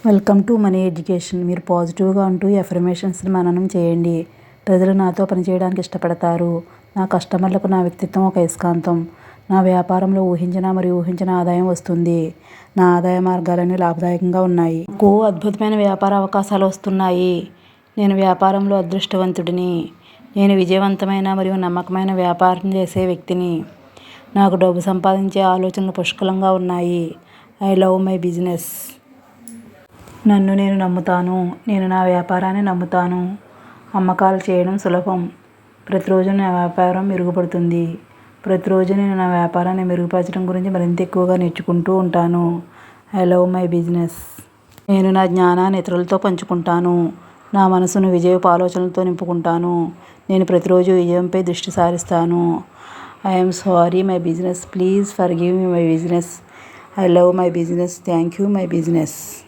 Welcome to money education. మీరు పాజిటివ్గా ఉంటూ ఎఫర్మేషన్స్ని మననం చేయండి. ప్రజలు నాతో పనిచేయడానికి ఇష్టపడతారు. నా కస్టమర్లకు నా వ్యక్తిత్వం ఒక అయస్కాంతం. నా వ్యాపారంలో ఊహించిన మరియు ఊహించిన ఆదాయం వస్తుంది. నా ఆదాయ మార్గాలన్నీ లాభదాయకంగా ఉన్నాయి. నాకు అద్భుతమైన వ్యాపార అవకాశాలు వస్తున్నాయి. నేను వ్యాపారంలో అదృష్టవంతుడిని. నేను విజయవంతమైన మరియు నమ్మకమైన వ్యాపారం చేసే వ్యక్తిని. నాకు డబ్బు సంపాదించే ఆలోచనలు పుష్కలంగా ఉన్నాయి. I love my business. నన్ను నేను నమ్ముతాను. నేను నా వ్యాపారాన్ని నమ్ముతాను. అమ్మకాలు చేయడం సులభం. ప్రతిరోజు నా వ్యాపారం మెరుగుపడుతుంది. ప్రతిరోజు నేను నా వ్యాపారాన్ని మెరుగుపరచడం గురించి మరింత ఎక్కువగా నేర్చుకుంటూ ఉంటాను. I love my business. నేను నా జ్ఞానాన్ని ఇతరులతో పంచుకుంటాను. నా మనసును విజయపు ఆలోచనలతో నింపుకుంటాను. నేను ప్రతిరోజు విజయంపై దృష్టి సారిస్తాను. I'm sorry my business. Please forgive me my business. I love my business. Thank you my business.